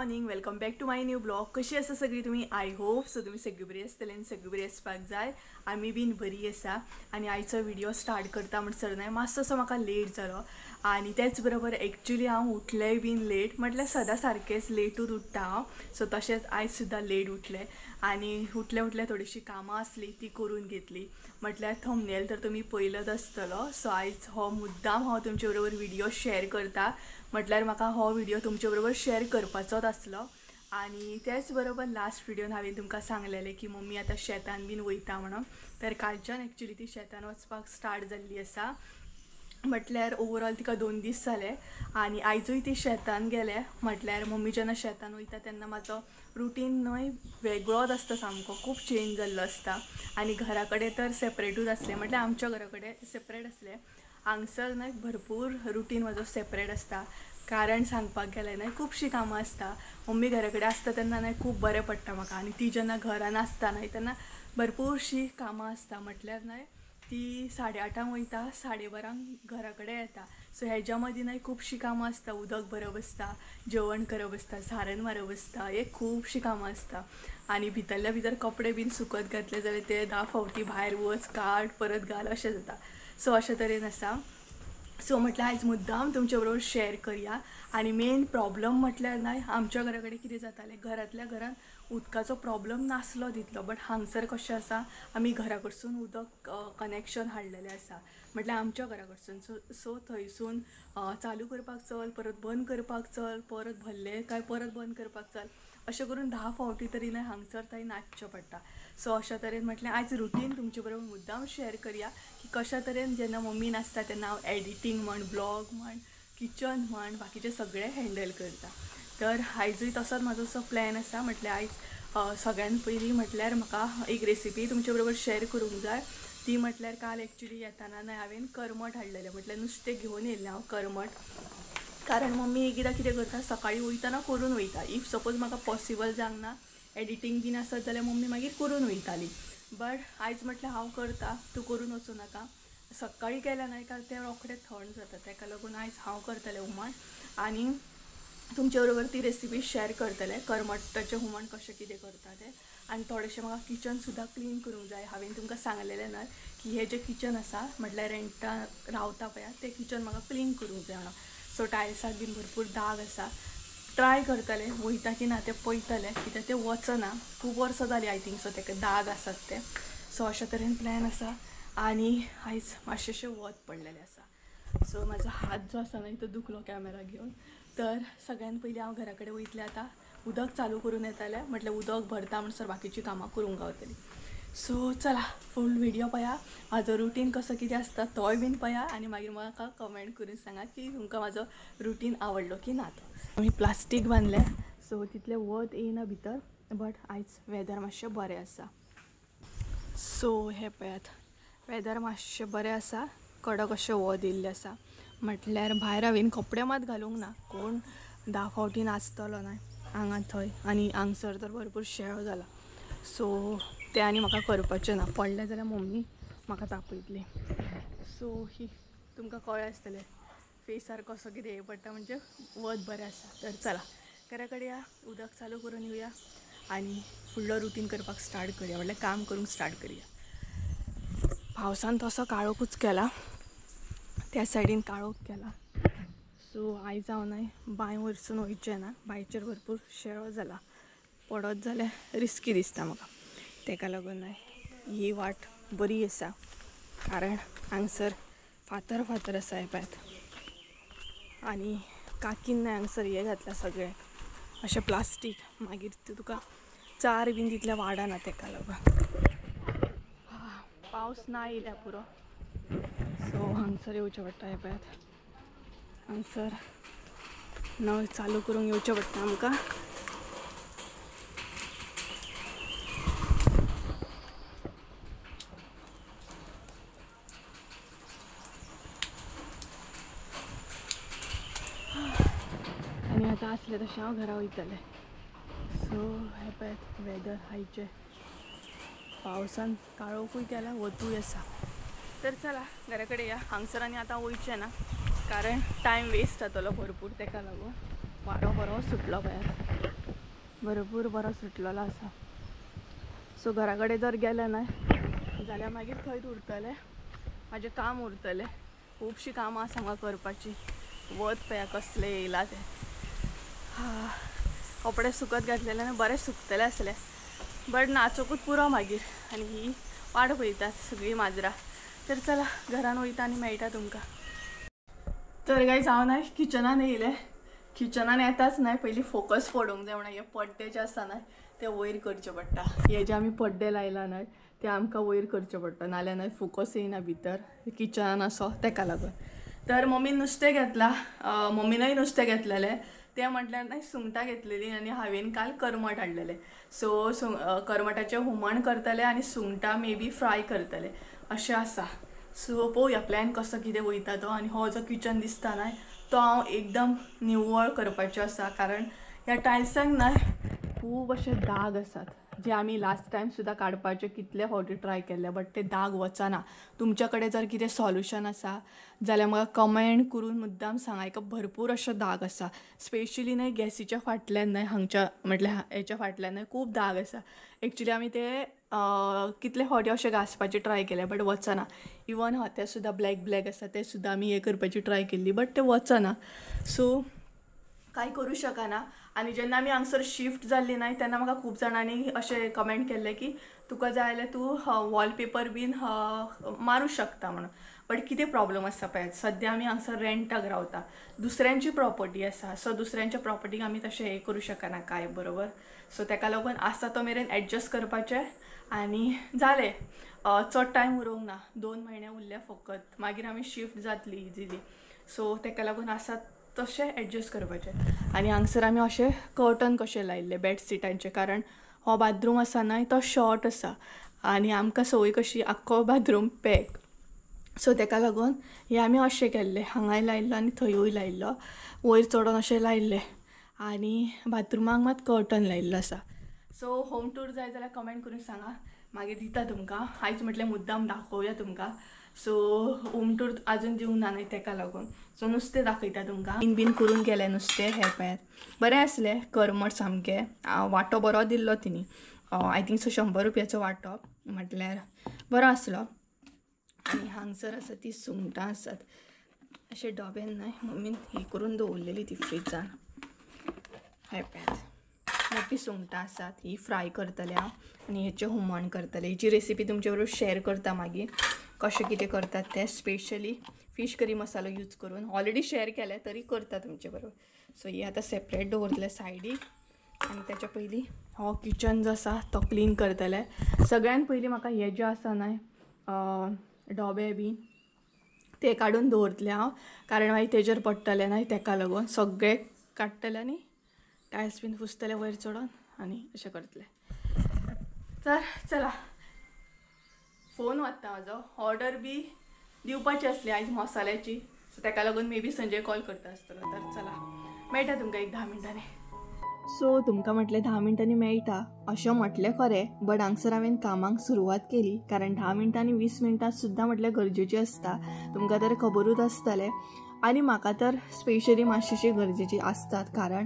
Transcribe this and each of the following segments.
Morning welcome back to my new blog. कशी आसा सगळी तुमी? आय होप सो तुमी सगळी बरी आसतली आनी सगळी बरी आसपाक जाय। आमी बीन बरी आसा आनी आयचो व्हिडिओ स्टार्ट करता म्हणसर न्हय मातसो म्हाका लेट जालो आनी त्याच बरोबर एक्चुअली हांव उठलेंय बीन लेट, म्हटल्यार सदां सारकेंच लेटूच उठ्ठा हांव। सो तशेंच आयज सुद्दां लेट उठलें आनी उठल्या थोडीशी कामां आसली ती करून घेतली। म्हटल्यार थंबनेल तर तुमी पळयलोच आसतलो। सो आयज हो मुद्दाम हांव तुमचे बरोबर व्हिडिओ शेअर करता, म्हटल्यार म्हाका हो व्हिडिओ तुमचे बरोबर शेअर करपाचोच आसलो। आनी त्याच बरोबर लास्ट व्हिडिओन हांवें तुमकां सांगलेलें की मम्मी आतां शेतान बीन वयता म्हणून, तर कालच्यान एक्चुअली ती शेतान वचपाक स्टार्ट जाल्ली आसा। म्हटल्यार ओवरऑल तिका 2 दीस जाले आनी आयजूय ती शेतान गेले। म्हटल्यार मम्मी जेन्ना शेतान वयता तेन्ना म्हाजो रुटीन न्हय वेगळोच आसता, सामको खूब चेंज जाल्लो आसता। आनी घरा कडेन तर सेपरेटूच आसलें, म्हटल्यार आमच्या घरा कडेन सेपरेट आसलें। हांगसर न्हय भरपूर रुटीन म्हाजो सेपरेट आसता, कारण सांगपाक गेल्यार न्हय खुबशीं कामां आसता। मम्मी घरा कडेन आसता तेन्ना न्हय खूब बरें पडटा म्हाका, आनी ती जेन्ना घरान आसता न्हय तेन्ना भरपूरशीं कामां आसता। म्हटल्यार न्हय ती 8:30 वयता, 12:30 घरा कडेन येता। सो हेज्या मदीं न्हय खुबशीं कामां आसता, उदक भरप आसता, जेवण करप आसता, सारण मारप आसता, हे खुबशीं कामां आसता। आनी भितरल्या भितर कपडे बीन सुकत घातले जाल्यार ते 10 फावटी भायर वच काड परत घाल अशें जाता। सो अशे तरेन आसा। सो म्हटल्यार आयज मुद्दाम तुमचे बरोबर शेअर करुया। आनी मेन प्रॉब्लम म्हटल्यार न्हय आमच्या घरा कडेन कितें जातालें, घरांतल्या घरान उदकाचो प्रॉब्लम नासलो तितलो, बट हांगसर कशें आसा आमी घरा कडसून उदक कनेक्शन हाडलेलें आसा, म्हटल्यार आमच्या घरा कडसून। सो थंयसून चालू करपाक चल, परत बंद करपाक चल, परत भरलें काय परत बंद करपाक चल, अशें करून 10 फावटी तरी न्हय हांगसर थंय नाचचें पडटा। सो अशा तरेन म्हटल्यार आयज रुटीन तुमचे बरोबर मुद्दाम शेअर करुया की कशा तरेन जेन्ना मम्मी नासता तेन्ना हांव एडिटींग म्हण, ब्लॉग म्हण, किचन म्हण, बाकीचे सगळे हँडल करता। तर आयजूय तसोच म्हाजो असो प्लॅन आसा। म्हटल्यार आयज सगळ्यान पयलीं म्हटल्यार म्हाका एक रेसिपी तुमचे बरोबर शेअर करूंक जाय। ती म्हटल्यार काल एक्चुअली येताना न्हय हांवें करमट हाडलेलें, म्हटल्यार नुस्तें घेवन येयल्लें हांव करमट। कारण मम्मी एकदां कितें करता, सकाळीं वयतना करून वयता। इफ सपोज म्हाका पॉसिबल जावंक ना, एडिटींग बीन आसत जाल्यार मम्मी मागीर करून वयताली। बट आयज म्हटल्यार हांव करता, तूं करून वचूं नाका। सकाळीं केलें न्हय काय तें रोखडें थंड जाता, ताका लागून आयज हांव करतलें हुमण आनी तुमचे बरोबर ती रेसिपी शेअर करतलें, करमटाचें हुमण कशें कितें करता तें। आनी थोडेशें म्हाका किचन सुद्दां क्लीन करूंक जाय। हांवें तुमकां सांगलेलें न्हय की हें जें किचन आसा, म्हटल्यार रेंटान रावता पळय तें किचन म्हाका क्लीन करूंक जाय म्हणून। सो टायल्साक बीन भरपूर दाग आसा, ट्राय करतलें वयता की ना तें पळयतलें, कित्याक तें वचना, खूब वर्सां जालीं आय थिंक सो ताका दाग आसात ते। सो अशा तरेन प्लॅन आसा। आनी आयज मातशेंशें वत पडलेलें आसा, सो म्हाजो हात जो आसा न्हय तो दुखलो कॅमेरा घेवन। तर सगळ्यान पयलीं हांव घरा कडेन वयतलें, आतां उदक चालू करून येतालें, म्हटल्यार उदक भरता म्हणसर बाकीचीं कामां करूंक गावतलीं। सो चला फूल व्हिडिओ पळया, म्हाजो रुटीन कसो कितें आसता तोय बीन पळया आनी मागीर म्हाका कमेंट करून सांगा की तुमकां म्हाजो रुटीन आवडलो की ना तो। आमी प्लास्टीक बांदलें सो तितलें वत येयना भितर, बट आयज वेदर मातशें बरें आसा। सो हे पळयात, वेदर मातशें बरें आसा, कडक अशें वत येयल्लें आसा। म्हटल्यार भायर हांवें कपडे मात घालूंक ना, कोण 10 फावटी नाचतलो न्हय हांगा थंय, आनी हांगसर तर भरपूर शेळो जाला। सो तें आनी म्हाका करपाचें ना, पडलें जाल्यार मम्मी म्हाका तापयतली। सो ही तुमकां कळ्ळें आसतलें फेसार कसो कितें हें पडटा, म्हणजे वत बरें आसा। तर चला घरा कडेन या, उदक चालू करून येवया आनी फुडलो रुटीन करपाक स्टार्ट करुया, म्हटल्यार काम करूंक स्टार्ट करुया। पावसान तसो काळोखूच केला, त्या सायडीन काळोख केला। सो आयज हांव न्हय बांय वयरसून वयचें ना, बांयचेर भरपूर शेळो जाला, पडत जाल्यार रिस्की दिसता म्हाका। ताका लागून न्हय ही वाट बरी आसा, कारण हांगसर फातर आसा हे पळयात। आनी काकीन न्हय हांगसर हें घातला सगळें अशें प्लास्टीक, मागीर तें तुका चार बीन तितलें वाडना, ताका लागून पावस ना येयल्या पुरो। सो हांगसर येवचें पडटा, हे पळयात हांगसर नळ चालू करूंक येवचें पडटा आमकां। आनी आतां आसलें तशें हांव घरा वयतलें। सो हे पळयात वेदर आयचें, पावसान काळोखूय केला, वतूय आसा। तर चला घरा कडेन या, हांगसर आनी आतां वयचें ना, कारण टायम वेस्ट जातलो भरपूर, ताका लागून वारो बरो सुटलो पळयात। भरपूर बरो सुटलेलो आसा. सो घरा कडेन जर गेलें न्हय जाल्यार मागीर थंयच उरतलें, म्हाजें काम उरतलें. खुबशीं कामां आसा म्हाका करपाची. वत पळया कसले येयला ते. कपडे सुकत घातलेले आनी बरें सुकतले आसले, बट नाचोकूच पुरो मागीर. आनी ही वाट पळयतात सगळीं माजरां. तर चला घरान वयता आनी मेळटा तुमकां. तर गायज हांव न्हय किचनान येयलें. किचनान येताच न्हय पयलीं फोकस पडोवंक जाय म्हणून हे पड्डे जे आसा न्हय ते वयर करचे पडटा. हे जे आमी पड्डे लायला न्हय ते आमकां वयर करचे पडटा, नाल्यार न्हय फोकस येयना भितर किचनान असो, तेका लागून. तर मम्मीन नुस्तें घेतलां, मम्मीनय नुस्तें घेतलेलें. ते म्हटल्यार न्हय सुंगटां घेतलेलीं आनी हांवें काल करमट हाडलेलें. सो करमटाचें हुमण करतलें आनी सुंगटां मे बी फ्राय करतलें अशें आसा. सो पळोवया प्लॅन कसो कितें वयता तो. आनी हो जो किचन दिसता न्हय तो हांव एकदम निवळ करपाचें आसा, कारण ह्या टायल्सांक न्हय खूब अशे दाग आसात जे आमी लास्ट टायम सुद्दां काडपाचे कितले फावटी ट्राय केल्ले, बट ते दाग वचना. तुमच्या कडेन जर कितें सॉल्युशन आसा जाल्यार म्हाका कमेंट करून मुद्दाम सांगा. एक भरपूर अशे दाग आसा, स्पेशली न्हय गॅसीच्या फाटल्यान न्हय, हांगच्या म्हटल्यार हेच्या फाटल्यान न्हय खूब दाग आसा. एक्चुली आमी ते कितले फावटी अशें घासपाचे ट्राय केले बट वचना. इवन ते सुद्दां ब्लॅक आसा ते सुद्दां आमी हे करपाची ट्राय केल्ली बट ते वचना. सो कांय करूं शकना. आनी जेन्ना आमी हांगसर शिफ्ट जाल्ली न्हय तेन्ना म्हाका खूब जाणांनी अशें कमेंट केल्लें की तुका जाय जाल्यार तूं वॉलपेपर बीन मारूं शकता म्हणून. बट कितें प्रॉब्लम आसा पळय, सद्या आमी हांगसर रेंटाक रावता, दुसऱ्यांची प्रॉपर्टी आसा. सो दुसऱ्यांच्या प्रॉपर्टीक आमी तशें हे करूं शकना काय, बरोबर. सो तेका लागून आसा तो मेरेन एडजस्ट करपाचें आनी जालें. चड टायम उरोवंक ना, 2 म्हयने उरले फकत, मागीर आमी शिफ्ट जातली इजिली. सो तेका लागून आसा तशें एडजस्ट करपाचें. आनी हांगसर आमी अशें कर्टन कशें लायिल्ले बेडशीटांचे, कारण हो बाथरूम आसा न्हय तो शॉर्ट आसा आनी आमकां संवय कशी आख्खो बाथरूम पॅक. सो तेका लागून हे आमी अशें केल्ले, हांगाय लायिल्लो आनी थंयूय लायिल्लो, वयर चडोन अशें लायिल्लें. आनी बाथरुमाक मात कर्टन लायिल्लो आसा. सो होम टूर जाय जाल्यार कमेंट करून सांगा, मागीर दिता तुमकां. आयज म्हटल्यार मुद्दाम दाखोवया तुमकां. सो होम टूर आजून दिवंक ना न्हय तेका लागून. सो नुस्तें दाखयता तुमकां. बीन करून गेलें नुस्तें, हे पळयात बरें आसलें करमट सामकें. वांटो बरो दिल्लो तिणी, आय थिंक सो 100 रुपयाचो वांटो, म्हटल्यार बरो आसलो. आनी हांगसर आसा ती सुंगटां आसात अशे डब्यान न्हय, मम्मीन ही करून दवरलेली ती फ्रिजान. हे पळयात मोठी सुंगटां आसात, ही फ्राय करतलें हांव आनी हेचें हुमण करतलें. हेची रेसिपी तुमचे बरोबर शेअर करता मागीर, कशें कितें करतात तें, स्पेशली फिश करी मसालो यूज करून. ऑलरेडी शेअर केलें तरी करता तुमचे बरोबर. सो ही आतां सेपरेट दवरतलें सायडीक. आनी तेच्या पयलीं हो किचन जो आसा तो क्लीन करतलें. सगळ्यान पयलीं म्हाका हे जे आसा न्हय डबे बीन ते काडून दवरतलें हांव, कारण मागीर तेजेर पडटलें न्हय तेका लागून. सगळें काडटलें आनी टायल्स बीन पुसतलें वयर चडोन आनी अशें करतलें. तर चला, फोन वाजता म्हाजो. ऑर्डर बी दिवपाची आसली आयज मसाल्याची, सो तेका लागून मे बी संजय कॉल करता आसतलो. तर चला मेळटा तुमकां एक 10 मिनटांनी. सो तुमकां म्हटलें 10 मिनटांनी मेळटा अशें म्हटलें खरें, बट हांगसर हांवें कामाक सुरवात केली, कारण 10 मिनटांनी 20 मिनटां सुद्दां म्हटल्यार गरजेची आसता. तुमकां तर खबरूच आसतलें. आनी म्हाका तर स्पेशली मातशीशी गरजेची आसतात, कारण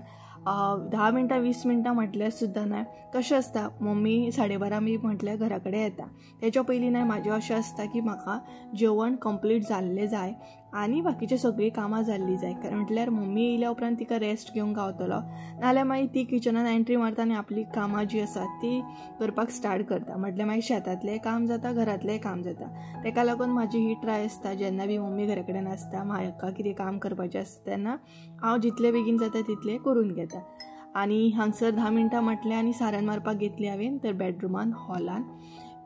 10 मिनटां 20 मिनटां म्हटल्यार सुद्दां न्हय कशें आसता, मम्मी 12:30 बी म्हटल्यार घरा कडेन येता. तेच्या पयलीं न्हय म्हाजें अशें आसता की म्हाका जेवण कंप्लीट जाल्लें जाय आनी बाकीची सगळीं कामां जाल्लीं जाय, कारण म्हटल्यार मम्मी येयल्या उपरांत तिका रेस्ट घेवंक गावतलो, नाल्यार मागीर ती किचनान एंट्री मारता आनी आपली कामां जी आसात ती करपाक स्टार्ट करता. म्हटल्यार मागीर शेतांतलें काम जाता, घरांतलेंय काम जाता. तेका लागून म्हाजी ही ट्राय आसता, जेन्ना बी मम्मी घरा कडेन आसता, म्हाका कितें काम करपाचें आसता तेन्ना हांव जितलें बेगीन जाता तितलें करून घेता. आनी हांगसर 10 मिनटां म्हटलें आनी सारण मारपाक घेतली हांवें तर बेडरुमान, हॉलान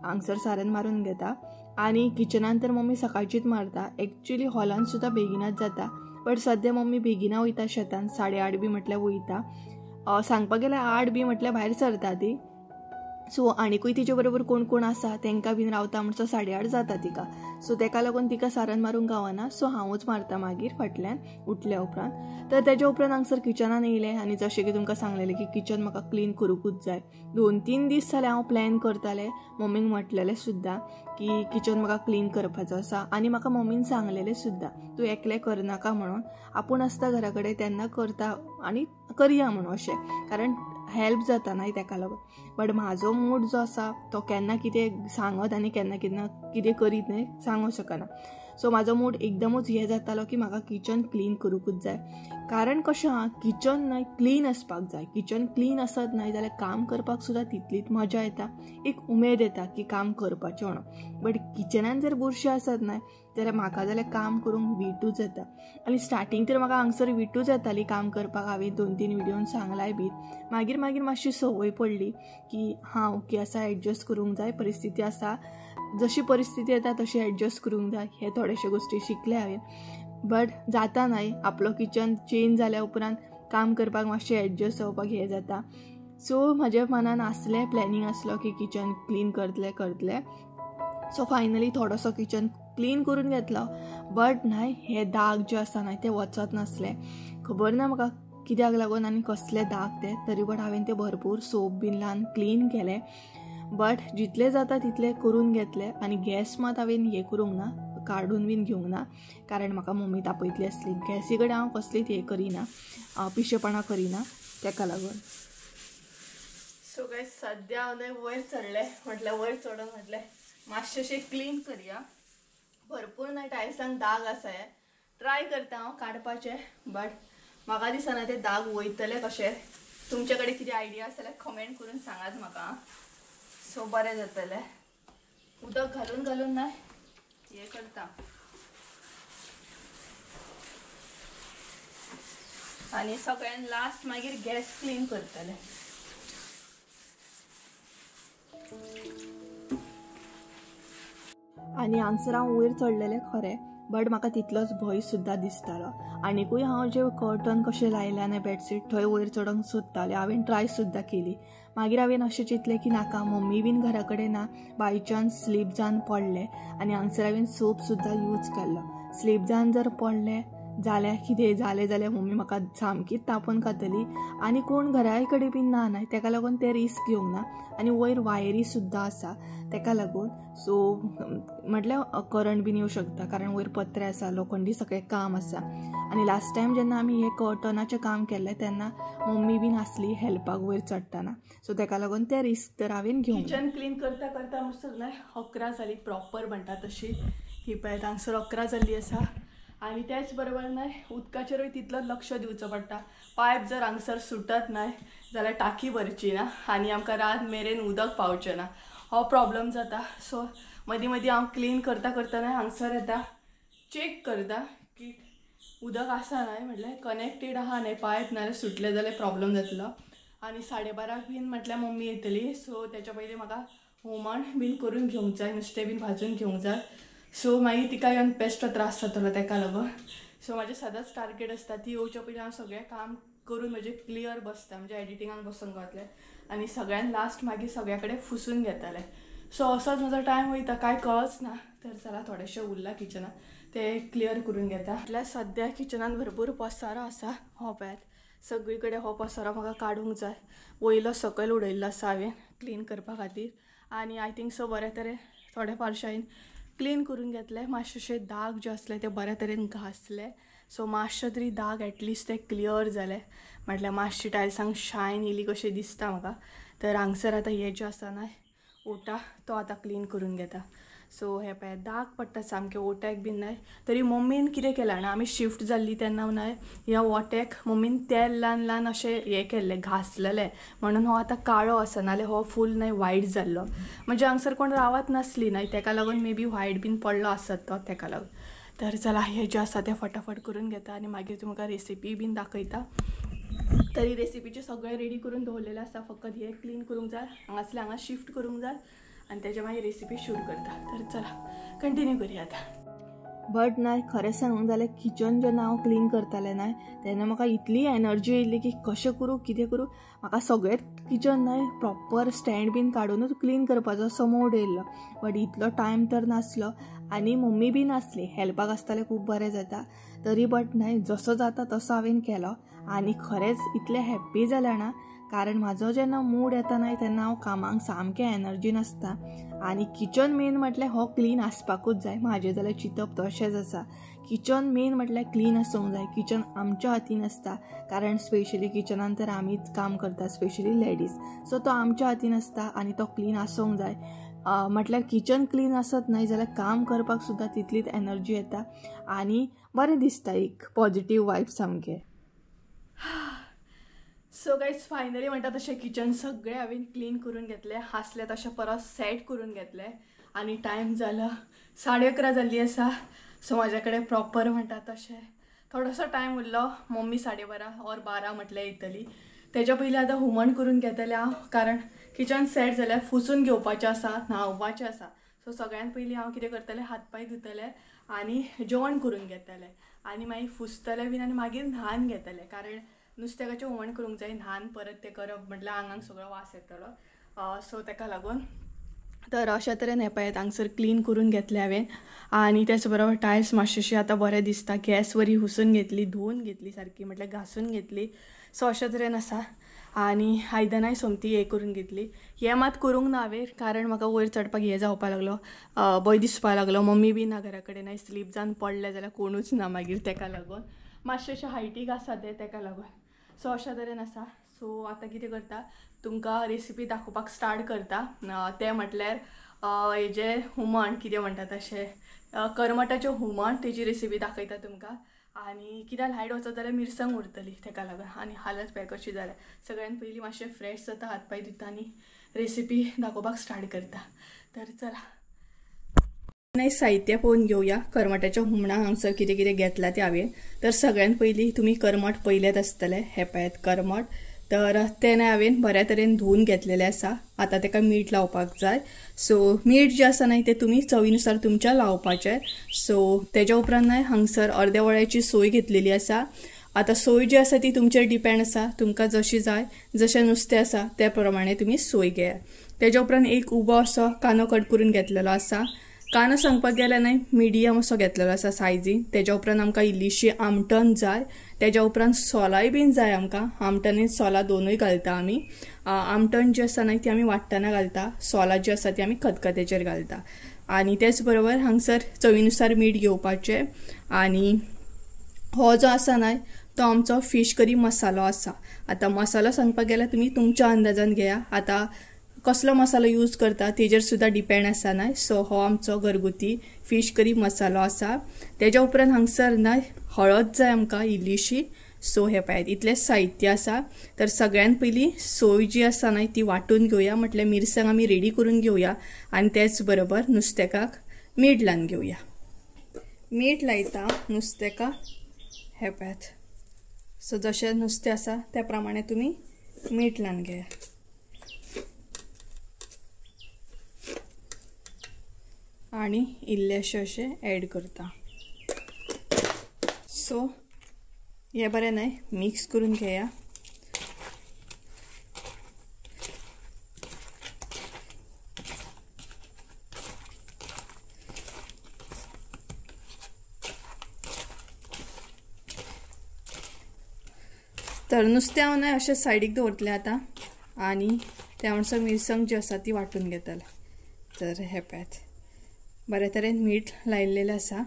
हांगसर सारण मारून घेता. आनी किचनान तर मम्मी सकाळचीच मारता. एक्चुली हॉलान सुद्दां बेगिनाच जाता, बट सद्या मम्मी बेगिना वयता शेतान, 8:30 बी म्हटल्यार वयता. सांगपाक गेल्यार 8 बी म्हटल्यार भायर सरता ती. सो आनीकूय तिचे बरोबर कोण कोण आसा तांकां बीन रावता म्हणसर 8:30 जाता तिका. सो तेका लागून तिका सारण मारूंक गावना, सो हांवूच मारता मागीर फाटल्यान उठल्या उपरांत. तर तेच्या उपरांत हांगसर किचनान येयलें आनी जशें की तुमकां सांगलेलें की किचन म्हाका क्लीन करूंकूच जाय. 2-3 दीस जाले हांव प्लॅन करतालें, मम्मीक म्हटलेलें सुद्दां की किचन म्हाका क्लीन करपाचो आसा. आनी म्हाका मम्मीन सांगलेलें सुद्दां तूं एकलें करनाका म्हणून, आपूण आसता घरा कडेन तेन्ना करता आनी करया म्हणून अशें, कारण हेल्प जाता न्हय ताका लागून. बट म्हाजो मूड जो आसा तो केन्ना कितें सांगत आनी केन्ना कितें करीत न्हय सांगूंक शकना. सो म्हाजो मूड एकदमूच हे जातालो की म्हाका किचन क्लीन करूंकूच जाय. कारण कशें आहा, किचन न्हय क्लीन आसपाक जाय. किचन क्लीन आसत न्हय जाल्यार काम करपाक सुद्दां तितलीच मजा येता, एक उमेद येता की काम करपाचें म्हणून. बट किचनान जर बुरशें आसत न्हय जाल्यार म्हाका जाल्यार काम करूंक विटूच येता. आनी स्टार्टींग तर म्हाका हांगसर विटूच येताली काम करपाक. हांवें 2-3 व्हिडिओन सांगलाय बी. मागीर मातशी संवय पडली की हां ओके आसा, एडजस्ट करूंक जाय, परिस्थिती आसा, जशी परिस्थिती येता तशी एडजस्ट करूंक जाय. हे थोडेशे गोश्टी शिकले हांवें. बट जाता न्हय, आपलो किचन चेंज जाल्या उपरांत काम करपाक मातशें एडजस्ट जावपाक हे जाता. सो म्हाज्या मनान आसलें, प्लॅनिंग आसलो की किचन क्लीन करतलें. सो फायनली थोडोसो किचन क्लीन करून घेतलो. बट न्हय, हे दाग जे आसा न्हय ते वचत नासले. खबर ना म्हाका कित्याक लागून आनी कसले दाग ते. तरी बट हांवें ते भरपूर सोप बीन लावन क्लीन केले. बट जितले जाता तितले करून घेतले. आनी गॅस मात हांवें हे करूंक ना, काडून बीन घेवंक ना. कारण म्हाका मम्मी तापयतली आसली. गॅसी कडेन हांव कसलीच हे करिना, पिशेपणां करिना, ताका लागून. सो गायज सद्या हांव न्हय वयर चडलें. म्हटल्यार वयर चडून म्हटलें मातशें अशें क्लीन करया. भरपूर न्हय टायल्सांक दाग आसा. ट्राय करता हांव काडपाचें. बट म्हाका दिसना ते दाग वयतले कशें. तुमचे कडेन कितें आयडिया आसा जाल्यार कमेंट करून सांगात म्हाका. सो बरें जातलें. उदक घालून न्हय हे करता. आनी सगळ्यान लास्ट मागीर गॅस क्लीन करतले. आनी हांगसर हांव वयर चडलेलें खरें. बट म्हाका तितलोच भंय सुद्दां दिसतालो. आनीकूय हांव जे कर्टन कशें लायल्या ना बेडशीट थंय वयर चडोंक सोदतालें. हांवें ट्राय सुद्दां केली. मागीर हांवें अशें चिंतलें की नाका, मम्मी बीन घरा कडेन ना, बाय चान्स स्लीप जावन पडलें. आनी हांगसर हांवें सोप सुद्दां यूज केल्लो. स्लीप जावन जर पडलें जाल्यार कितें जालें जाल्यार मम्मी म्हाका सामकीच तापोवन खातली. आनी कोण घराय कडेन बीन ना न्हय, ताका लागून ते रिस्क घेवंक ना. आनी वयर वायरी सुद्दां आसा ताका लागून. सो म्हटल्यार करंट बीन येवं शकता, कारण वयर पत्रे आसा, लोखंडी सगळें काम आसा. आनी लास्ट टायम जेन्ना आमी हे कर्टनाचें काम केल्लें तेन्ना मम्मी बीन आसली हेल्पाक वयर चडटाना. सो ताका लागून ते रिस्क तर हांवें घेवंक. किचन क्लीन करता करता म्हणसर न्हय 11 जाली प्रॉपर म्हणटा तशी. ही पळय हांगसर 11 जाल्ली आसा. आनी त्याच बरोबर न्हय उदकाचेरूय तितलोच लक्ष दिवचो पडटा. पायप जर हांगसर सुटत न्हय जाल्यार टाकी भरची ना आनी आमकां रात मेरेन उदक पावचें ना, हो प्रॉब्लम जाता. सो मदीं मदीं हांव क्लीन करता न्हय हांगसर येता, चेक करता की उदक आसा न्हय, म्हटल्यार कनेक्टेड आहा न्हय पायप, नाल्यार सुटले जाल्यार प्रॉब्लम जातलो. आनी 12:30 बीन म्हटल्यार मम्मी येतली. सो तेच्या पयलीं म्हाका हुमण बीन करून घेवंक जाय, नुस्तें बीन भाजून घेवंक जाय. सो मागीर तिका येवन बेश्टो त्रास जातलो ताका लागून. सो म्हाजें सदांच टार्गेट आसता ती येवच्या पयलीं हांव सगळें काम करून म्हणजे क्लियर बसता, म्हणजे एडिटिंगाक बसूंक गावतलें. आनी सगळ्यान लास्ट मागीर सगळ्या कडेन फुसून घेतलें. सो असोच म्हजो टायम वयता, कांय कळच ना. तर चला थोडेशें उरला किचनान ते क्लियर करून घेता. म्हटल्यार सद्या किचनान भरपूर पसारो आसा. हो पळयात सगळी कडेन हो पसारो म्हाका काडूंक जाय. वयलो सकयल उडयल्लो आसा हांवें क्लीन करपा खातीर. आनी आय थिंक सो बऱ्या तरेन थोडे फारशे हांवें क्लीन करून घेतले. मातशे दाग जे आसले ते बऱ्या तरेन घासले. सो मातशे तरी दाग एटलिस्ट ते क्लियर जाले. म्हटल्यार मातशी टायल्सांक शायन येयली कशें दिसता म्हाका. तर हांगसर आतां हे जे आसा न्हय ओटा तो आतां क्लीन करून घेता. सो हे पळय दाग पडटा सामके ओट्याक बीन न्हय. तरी मम्मीन कितें केलां जाणा, आमी शिफ्ट जाल्ली तेन्ना न्हय ह्या ओट्याक मम्मीन तेल लावन अशें हे केल्लें, घासलेलें. म्हणून हो आतां काळो आसा, नाल्यार हो फूल न्हय वायट जाल्लो. म्हणजे हांगसर कोण रावत नासली न्हय ताका लागून मे बी वायट बीन पडलो आसत तो ताका लागून. तर चला हे जे आसा ते फटाफट करून घेता आनी मागीर तुमकां रेसिपी बीन दाखयता. तरी रेसिपीचे सगळें रेडी करून दवरलेलें आसा, फकत हे क्लीन करूंक जाय, हांगासले हांगा शिफ्ट करूंक जाय आनी तेजे मागीर रेसिपी शूट करता. तर चला कंटिन्यू करूया आतां. बट न्हय खरें सांगूंक जाल्यार किचन जेन्ना हांव क्लीन करतालें न्हय तेन्ना म्हाका इतली एनर्जी येयल्ली की कशें करूं कितें करूं. म्हाका सगळेंच किचन न्हय प्रॉपर स्टँड बीन काडूनच क्लीन करपाचो असो मोड येयल्लो. बट इतलो टायम तर नासलो आनी मम्मी बीन आसली हेल्पाक आसतालें, खूब बरें जाता. तरी बट न्हय जसो जाता तसो हांवें केलो आनी खरेंच इतलें हॅप्पी जालें ना. कारण म्हाजो जेन्ना मूड येता न्हय तेन्ना हांव कामाक सामकें एनर्जीन आसता. आनी किचन मेन म्हटल्यार हो क्लीन आसपाकूच जाय. म्हाजें जाल्यार चिंतप तशेंच आसा किचन मेन म्हटल्यार क्लीन आसूंक जाय. किचन आमच्या हातीन आसता, कारण स्पेशली किचनान तर आमीच काम करता, स्पेशली लेडीज. सो तो आमच्या हातीन आसता आनी तो क्लीन आसूंक जाय. म्हटल्यार किचन क्लीन आसत न्हय जाल्यार काम करपाक सुद्दां तितलीच एनर्जी येता आनी बरें दिसता, एक पॉझिटीव वायब सामके. सो गायज फायनली म्हणटा तशें किचन सगळें हांवें क्लीन करून घेतलें, हासलें तशें परत सेट करून घेतलें आनी टायम जाला 11:30 जाल्ली आसा. सो म्हाजे कडेन प्रॉपर म्हणटा तशें थोडोसो टायम उरलो. मम्मी 12:30 और 12 म्हटल्यार येतली. तेज्या पयलीं आतां हुमण करून घेतलें हांव, कारण किचन सेट जाल्यार पुसून घेवपाचें आसा, न्हांवपाचें आसा. सो सगळ्यान पयलीं हांव कितें करतलें, हात पाय धुतलें आनी जेवण करून घेतलें आनी मागीर पुसतलें बीन आनी मागीर न्हान घेतलें, कारण नुस्त्याचें हुमण करूंक जाय. न्हान परत तें करप म्हटल्यार आंगाक सगळो वास येतलो. सो ताका लागून तर अशा तरेन हेपळयात हांगसर क्लीन करून घेतलें हांवें. आनी त्याच बरोबर टायल्स मातशें आतां बरें दिसता. गॅस बरी पुसून घेतली, धुवन घेतली सारकी, म्हटल्यार घासून घेतली. सो अशा तरेन आसा. आनी आयदनाय सोमती हे करून घेतली. हें मात करूंक ना हांवें, कारण म्हाका वयर चडपाक हें जावपाक लागलो, भंय दिसपाक लागलो. मम्मी बी ना घरा कडेन, स्लीप जावन पडलें जाल्यार कोणूच ना मागीर, ताका लागून मातशें अशें हायटीक आसा तें, ताका लागून. सो अशा तरेन आसा. सो आतां कितें करता, तुमकां रेसिपी दाखोवपाक स्टार्ट करता. तें म्हटल्यार हेजें हुमण कितें म्हणटा तशें करमटाचें हुमण, तेजी रेसिपी दाखयता तुमकां. आनी कित्याक लायट वचत जाल्यार मिरसांग उरतली, ताका लागून. आनी हालत पळय कशी जाल्यार. सगळ्यान पयलीं मातशें फ्रेश जाता, हात पाय धुता आनी रेसिपी दाखोवपाक स्टार्ट करता. तर चला, साहित्य पळोवन घेवया. करमटाच्या हुमणाक हांगसर कितें कितें घेतलां तें हांवें. तर सगळ्यान पयलीं तुमी करमट पयलेच आसतलें, हे पळयात करमट. तर तें हांवें बऱ्या तरेन धुवन घेतलेलें आसा. आतां ताका मीठ लावपाक जाय. सो मीठ जें आसा न्हय तें तुमी चवीनुसार तुमच्या लावपाचें. सो तेज्या उपरांत न्हय हांगसर अर्द्या वळ्याची सोय घेतलेली आसा. आतां सोय जी आसा ती तुमचेर डिपेंड आसा, तुमकां जशी जाय, जशें नुस्तें आसा त्या प्रमाणे तुमी सोय घेया. तेज्या उपरांत एक उबो असो कांदो कट करून घेतलेलो आसा. कांदो सांगपाक गेल्यार न्हय मिडियम असो घेतलेलो आसा सायजीन. तेज्या उपरांत आमकां इल्लीशी आमटण जाय. तेज्या उपरांत सोलाय बीन जाय आमकां. आमटण आनी सोलां दोनूय घालता आमी. आमटण जी आसा न्हय ती आमी वाट्टना घालता, सोलां जी आसा ती आमी खतखत्याचेर घालता. आनी तेच बरोबर हांगसर चवीनुसार मीठ घेवपाचें. आनी हो जो आसा न्हय तो आमचो फीश करी मसालो आसा. आतां मसालो सांगपाक गेल्यार तुमी तुमच्या अंदाजान घेया. आतां कसलो मसालो यूज करता तेजेर सुद्दां डिपेंड आसा न्हय. सो हो आमचो घरगुती फीश करी मसालो आसा. तेज्या उपरांत हांगसर न्हय हळद जाय आमकां इल्लीशी. सो हे पळयात इतलें साहित्य आसा. तर सगळ्यान पयलीं सोय जी आसा न्हय ती वाटून घेवया, म्हटल्यार मिरसांग आमी रेडी करून घेवया. आनी तेच बरोबर नुस्तेकाक मीठ लावन घेवया. मीठ लायता नुस्तेकाक, हे पळयात. सो जशें नुस्तें आसा त्या प्रमाणे तुमी मीठ लावन घेया. आनी इल्लेशें अशें ॲड करता. सो हे बरें न्हय मिक्स करून घेया. तर नुस्तें हांव न्हय अशें सायडीक दवरतलें आतां. आनी त्या म्हणसर मिरसांग जी आसा ती वांटून घेतलें. तर हे पळयात बरे तरेन मीठ लायिल्लें आसा.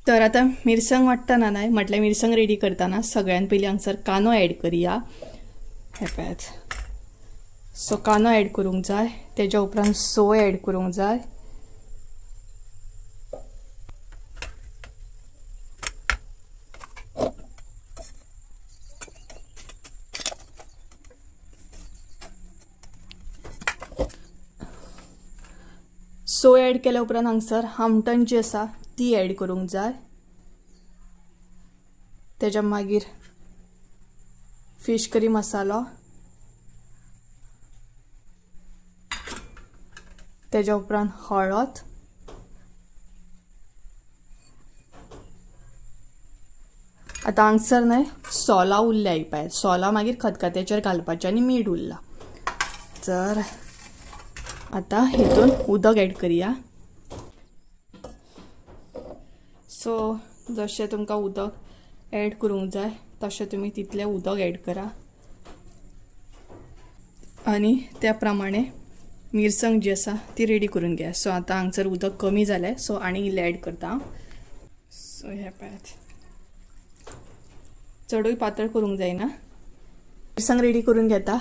तर आतां मिरसांग वाट्टना न्हय म्हटल्यार मिरसांग रेडी करतना सगळ्यान पयलीं हांगसर कांदो ॲड करया. हे पळयात. सो कांदो ॲड करूंक जाय. तेज्या उपरांत सोय ॲड करूंक जाय. सोय ॲड केल्या उपरांत हांगसर आमटण जी आसा ती ॲड करूंक जाय. तेज्या मागीर फीश करी मसालो, तेज्या उपरांत हळद, आतां हांगसर न्हय सोलां उरल्या पळय. सोलां मागीर खतखत्याचेर घालपाचें आनी मीठ उरलां. तर आतां हितून उदक ॲड करया. सो जशें तुमकां उदक ॲड करूंक जाय तशें तुमी तितलें उदक ॲड करा. आनी त्या प्रमाणे मिरसांग जी आसा ती रेडी करून घेया. सो आतां हांगसर उदक कमी जालें, सो आनी इल्लें ॲड करता. सो हे पळयात चडूय पातळ करूंक जायना. मिरसांग रेडी करून घेता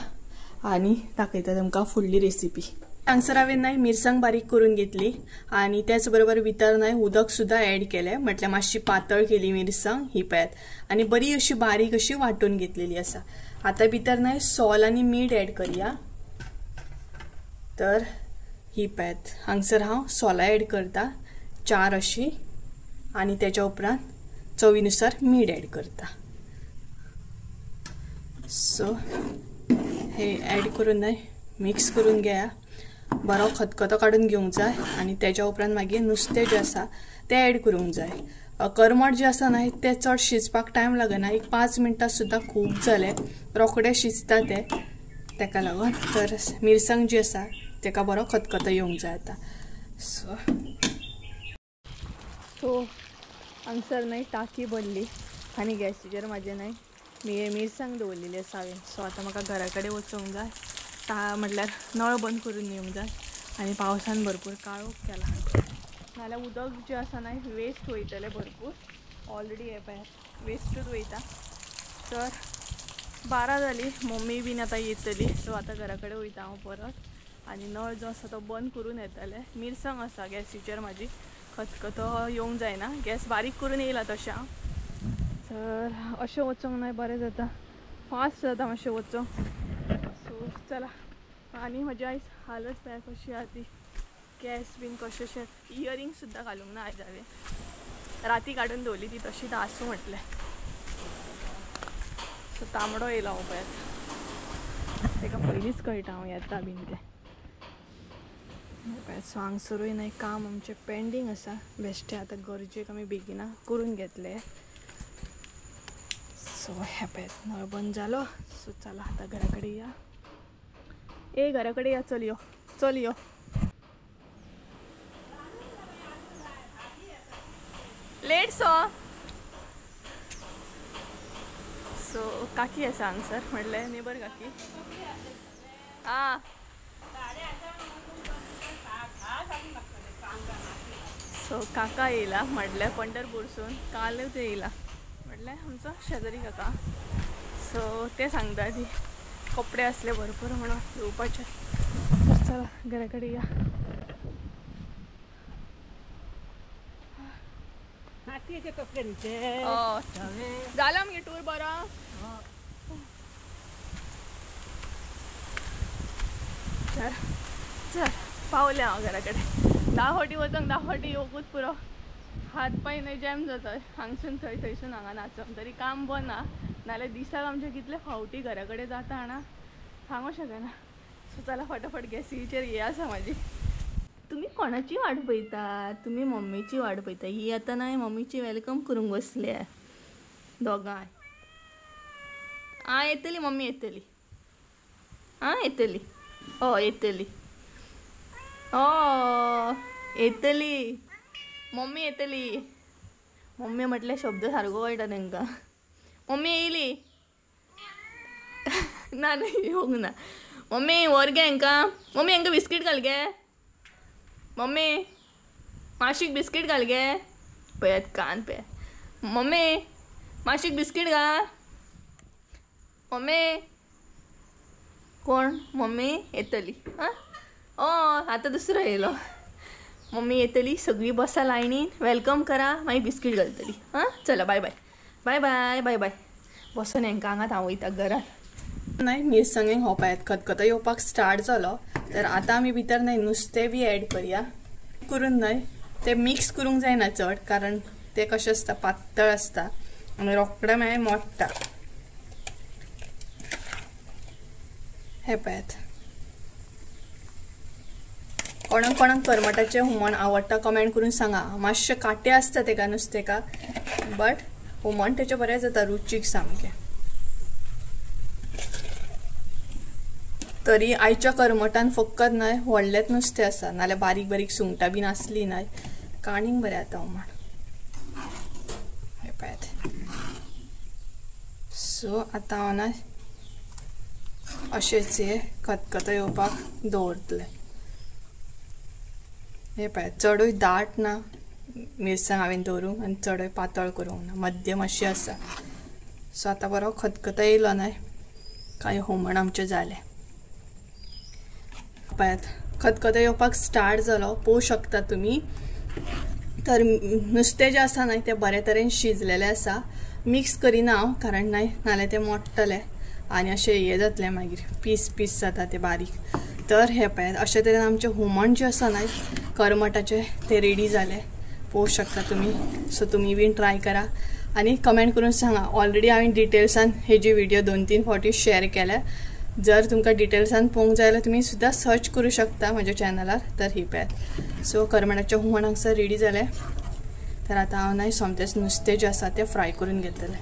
आणि दाखयता तुमकां फुडली रेसिपी. हांगसर हांवें न्हय मिरसांग बारीक करून घेतली आणि त्याच बरोबर भितर न्हय उदक सुद्धा ऍड केले, म्हटल्यार मातशी पातळ केली मिरसांग ही पळयात आणि बरी अशी बारीक अशी वाटून घेतलेली आसा. आता भितर न्हय सॉल आणि मीठ ऍड करूया. तर ही पळयात हांगसर हांव सोला ऍड करता 4 अशी आणि त्याच्या उपरांत चवीनुसार मीठ ऍड करता. सो हे ऍड करून न्हय मिक्स करून घेया. बरो खतखतो काढून घेवंक जाय आणि त्याच्या उपरांत मागीर नुस्तें जे आसा ते ऍड करूंक जाय. करमट जे आसा न्हय ते चड शिजपाक टायम लागना, एक 5 मिनटां सुद्दां खूब जाले, रोखडे शिजता ते तेका लागून. तर मिरसांग जी आसा तेका बरो खतखतो येवंक जाय आता. सो हांगसर न्हय टाकी भरली आनी गॅसीचेर म्हाजे न्हय मिरसांग दवरलेली आसा हांवें. सो आतां म्हाका घरा कडेन वचूंक जाय. म्हटल्यार नळ बंद करून येवंक जाय आणि पावसान भरपूर काळोख केला, नाल्यार उदक जे आसा न्हय वेस्ट वयतले भरपूर. ऑलरेडी हे पळय वेस्टूच वयता. तर 12 जाली, मम्मी बीन आतां येतली. सो आतां घरा कडेन वयता हांव परत आणि नळ जो आसा तो बंद करून येतले. मिरसांग आसा गॅसीचेर म्हाजी, खतखतो येवंक जायना, गॅस बारीक करून येयला तशें हांव. तर अशें वचोंक न्हय बरें जाता, फास्ट जाता मातशें वचोंक. सो चला. आणि म्हजी आयज हालत पळय कशी आहा ती, केस बीन कशेशे, इयरिंग सुद्दां घालूंक ना आयज हांवें, राती काडून दवरली ती तशीच आसूं म्हटलें. सो तांबडो येयला हो पळयात, तेका पयलींच कळटा हांव येता बीन तें. सो हांगसरूय न्हय काम आमचें पेंडींग आसा, बेश्टें आतां गरजेक आमी बेगिना करून घेतले. सो हे पळयात नळ बंद जालो. सो चला आतां घरा कडेन या. ए घरा कडेन या, चल यो चल यो. लेट सो काकी आसा हांगसर, म्हटलें नेबर काकी. आं सो काका येयला, म्हटल्यार पंढरपूरसून कालच येयला, म्हटल्यार आमचो शेजारी काका. सो ते सांगता ती कपडे असले भरपूर म्हणून धुवपाचे. तर चला घरा कडेन या. जाला मगे टूर बरो. चल पावले हांव घरा कडेन. 10 फावटी वचोंक 10 फावटी येवंकूच पुरो. हात पांय न्हय जॅम जाता, हांगसून थंय थंयसून हांगा नाचप. तरी काम बंद ना, नाल्यार दिसाक आमचे कितले फावटी घरा कडेन जाता हांगा सांगूं शकना. सो चला फटाफट गॅसीचेर हे आसा म्हाजी. तुम्ही कोणाची वाट पळयता? तुम्ही मम्मीची वाट पळयता. ही आतां न्हय मम्मीची वेलकम करूंक बसल्या दोगांय. येतली मम्मी येतली. येतली. येतली. येतली मम्मी येतली. मम्मी म्हटल्यार शब्द सारको कळटा तांकां. मम्मी येयली ना नाही येवंक ना. मम्मी व्हर गे हांकां. मम्मी हांकां बिस्कीट घाल गे. मम्मी माशीक बिस्कीट घाल गे. पळयात कान पळयात. मम्मी माशीक बिस्कीट घाल. मम्मी कोण? मम्मी येतली. आतां दुसरो येयलो. मम्मी येतली, सगळीं बसा लायनीन, वेलकम करा, मागीर बिस्कीट घालतली. चला bye bye bye bye bye bye. बसून हांकां हांगात हांव वयता घरान. न्हय मिरसांगेक हो पळयात खतखतो येवपाक स्टार्ट जालो. तर आतां आमी भितर न्हय नुस्तें बी ऍड करया. करून न्हय ते मिक्स करूंक जायना चड, कारण ते कशें आसता पातळ आसता आनी रोखडें मागीर मोडटा. हे पळयात. कोणाक कोणाक करमटाचें हुमण आवडटा कमेंट करून सांगा. मातशे काटे आसता तेका नुस्तेका, बट हुमण तेचें बरें जाता, रुचीक सामकें. तरी आयच्या करमटान फकत न्हय व्हडलेंच नुस्तें आसा, नाल्यार बारीक बारीक सुंगटां बीन आसली न्हय काणींक बरें जाता हुमण. हे पळयात. सो आतां हांव न्हय अशेंच हे खतखतो येवपाक दवरतलें. हे पळयात चडूय दाट ना, मिरसांग हांवें दवरूंक आनी चड पातळ करूंक ना, मध्यम अशी आसा. सो आतां बरो खतखतो येयलो न्हय काय हुमण आमचें जालें. पळयात खतखतो येवपाक स्टार्ट जालो, पळोवंक शकता तुमी. तर नुस्तें जें आसा न्हय तें बरे तरेन शिजलेलें आसा. मिक्स करिना हांव, कारण नाल्यार तें मोडटलें आनी अशें हें जातलें, मागीर पीस पीस जाता ते बारीक. तर हे पळयात अशे तरेन आमचें हुमण जें आसा न्हय करमटाचें तें रेडी जालें, पळोवंक शकता तुमी. सो तुमी बीन ट्राय करा आनी कमेंट करून सांगा. ऑलरेडी हांवें डिटेल्सान हेजी व्हिडिओ 2-3 फावटी शेअर केल्या. जर तुमकां डिटेल्सान पळोवंक जाय जाल्यार तुमी सुद्दां सर्च करूं शकता म्हज्या चॅनलार. तर ही पळयात. सो करमटाचें हुमण हांगसर रेडी जालें. तर आतां हांव न्हय सोमतेच नुस्तें जें आसा तें फ्राय करून घेतलें.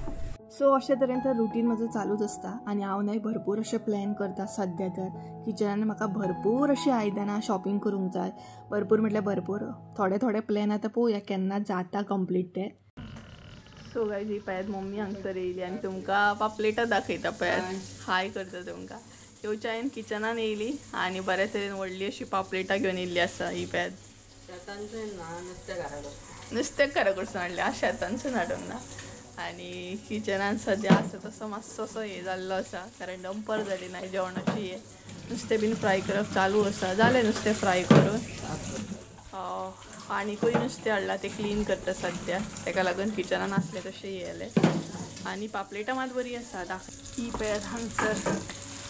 सो अशे तरेन तर रुटीन म्हजो चालूच आसता आनी हांव न्हय भरपूर अशें प्लॅन करता. सद्या तर किचनान म्हाका भरपूर अशी आयदनां शॉपिंग करूंक जाय. भरपूर म्हटल्यार भरपूर. थोडे थोडे प्लॅन आतां पळोवया केन्ना जाता कंप्लीट ते. सो गायज ही पळयात मम्मी हांगसर येयली आनी तुमकां पापलेटां दाखयता. पळयात हाय करता तुमकां. येवच्या हांवें किचनान येयली आनी बऱ्या तरेन व्हडली अशी पापलेटां घेवन येयल्ली आसा. ही पळयात नुस्तें घरा कडसून हाडलें, शेतानसून हाडूंक ना. आनी किचनान सद्या आसा तसो मातसो असो हे जाल्लो आसा, कारण दंपर जाली ना जेवणाची. हे नुस्तें बीन फ्राय करप चालू आसा. जालें नुस्तें फ्राय करून. आनीकूय नुस्तें हाडलां तें क्लीन करता सद्या, ताका लागून किचनान आसलें तशें येयलें. आनी पापलेटां मात बरी आसा. ही पळयात हांगसर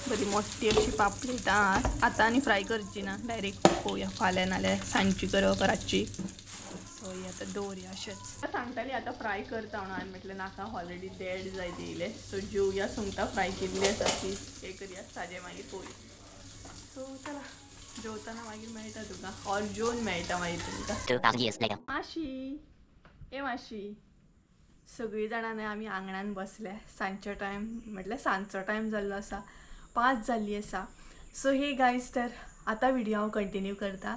बरी मोठी अशी पापलेटां आतां आनी फ्राय करची ना, डायरेक्ट पळोवया फाल्यां नाल्यार सांजची करप रातची. सो ही आतां दवरया अशेंच. सांगताली आतां फ्राय करता म्हणून, आनी म्हटलें नाका ऑलरेडी डेड जाय दिले. सो जेवया. सुंगटां फ्राय केल्ली आसा ती हे करया, साजें मागीर पळोवया. सो चला जेवताना मागीर मेळटा तुका, ऑर जेवन मेळटा मागीर तुमकां. माशी ए माशी. सगळीं जाणां न्हय आमी आंगणान बसल्या. सांजचो टायम म्हटल्यार सांजचो टायम जाल्लो आसा, 5 जाल्ली आसा. सो हे गायज तर आतां व्हिडिओ हांव कंटिन्यू करता.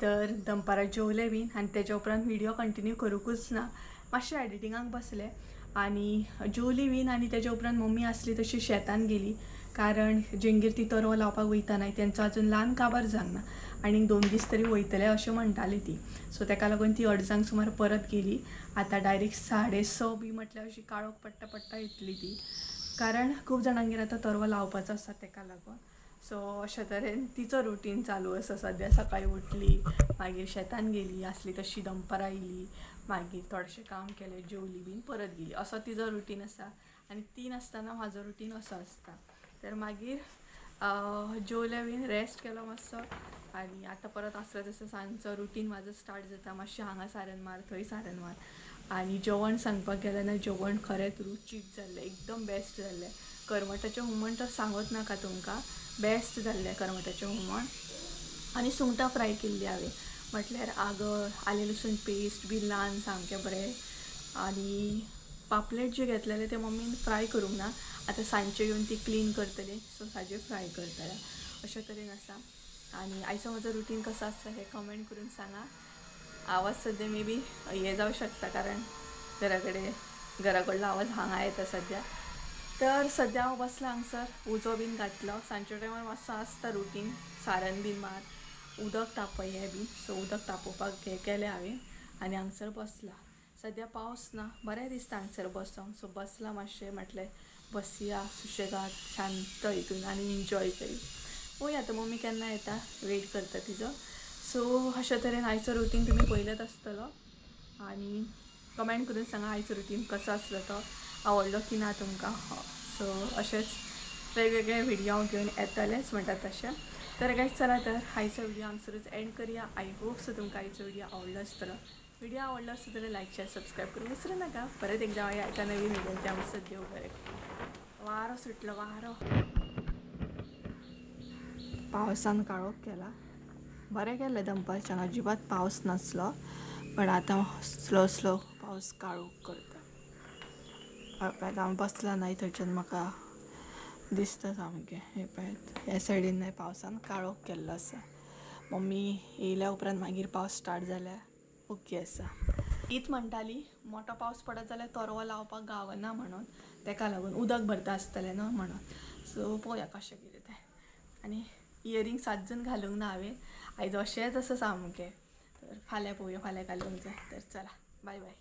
तर दनपारां जेवलें बीन आनी तेच्या उपरांत व्हिडिओ कंटिन्यू करूंकूच ना, मातशें एडिटिंगाक बसलें. आनी जेवली बीन आनी तेच्या उपरांत मम्मी आसली तशी शेतान गेली, कारण जेंगेर ती तरवो लावपाक वयता न्हय तेंचो आजून ल्हान काबार जावंक ना आनी 2 दीस तरी वयतले अशें म्हणटाली ती. सो ताका लागून ती 2:30 सुमार परत गेली. आतां डायरेक्ट 6:30 बी म्हटल्यार अशी काळोख पडटा येतली ती, कारण खूब जाणांगेर आतां तरवो लावपाचो आसा ताका लागून. सो अशे तरेन तिचो रुटीन चालू आसा सद्या. सकाळीं उठली, मागीर शेतान गेली, आसली तशी दनपारां येयली, मागीर थोडेशें काम केलें, जेवली बीन परत गेली. असो तिचो रुटीन आसा. आनी 3 आसतना म्हाजो रुटीन असो आसता. तर मागीर जेवलें बीन रेस्ट केलो मातसो आनी आतां परत आसलो तसो सांजचो रुटीन म्हाजो स्टार्ट जाता. मातशें हांगा सारन मार, थंय सारन मार. आनी जेवण सांगपाक गेलें जाल्यार जेवण खरेंच रुचीक जाल्लें, एकदम बेस्ट जाल्लें. करमटाचें हुमण तर सांगूच नाका तुमकां, बेस्ट जाल्लें करमटाचें हुमण. आनी सुंगटां फ्राय केल्ली हांवें, म्हटल्यार आगळ, आलें लसूण पेस्ट बी ल्हान सामकें बरें. आनी पापलेट जे घेतलेले ते मम्मीन फ्राय करूंक ना, आतां सांजचे येवन ती क्लीन करतली, सो साजे फ्राय करतले. अशे तरेन आसा. आनी आयचो म्हजो रुटीन कसो आसता हें कमेंट करून सांगा. आवाज सद्या मे बी हे जावं शकता, कारण घरा कडलो आवाज हांगा येता सद्या. तर सद्या हांव बसलां हांगसर, उजो बीन घातलो. सांजच्या टायमार मातसो आसता रुटीन, सारन बीन मार, उदक तापय हें बी. सो उदक तापोवपाक हें केलें हांवें आनी हांगसर बसलां. सद्या पावस ना, बरें दिसता हांगसर बसोंक. सो बसलां मातशें, म्हटलें बसया सुशेगाद शांत हितून आनी एन्जॉय करी. पळोवया आतां मम्मी केन्ना येता, वेट करता तिजो. सो अशे तरेन आयचो रुटीन तुमी पळयलोच आसतलो. आनी कमेंट करून सांगा आयचो रुटीन कसो आसलो तो, आवडलो की ना तुमकां. सो अशेंच वेगवेगळे व्हिडिओ हांव घेवन येतलेंच म्हणटा तशें. तर गायज चला तर आयचो व्हिडिओ हांगसरूच एंड करुया. आय होप सो तुमकां आयचो व्हिडिओ आवडलो आसतलो. व्हिडिओ आवडलो आसता जाल्यार लायक शेअर सबस्क्राईब करूंक विसरू नाका. परत एकदा एका नवीन व्हिडिओ त्या मस्त देव बरें. वारो सुटलो, वारो, पावसान काळोख केला. बरें केलें दनपारच्यान अजिबात पावस नासलो, पण आतां स्लो स्लो पावस काळोख करता. पळयात हांव बसला न्हय थंयच्यान म्हाका दिसता सामकें. हे पळयात ह्या सायडीन न्हय पावसान काळोख केल्लो आसा. मम्मी येयल्या उपरांत मागीर पावस स्टार्ट जाल्यार ओके आसा. तीच म्हणटाली मोठो पावस पडत जाल्यार तरवो लावपाक गावना म्हणून, ताका लागून उदक भरता आसतलें न्हय म्हणून. सो पळोवया कशें कितें तें. आनी इयरिंग्स आजून घालूंक ना हांवें, आयज अशेंच आसा सामकें. तर फाल्यां पळोवया फाल्यां कालोवन जाय तर चला बाय बाय.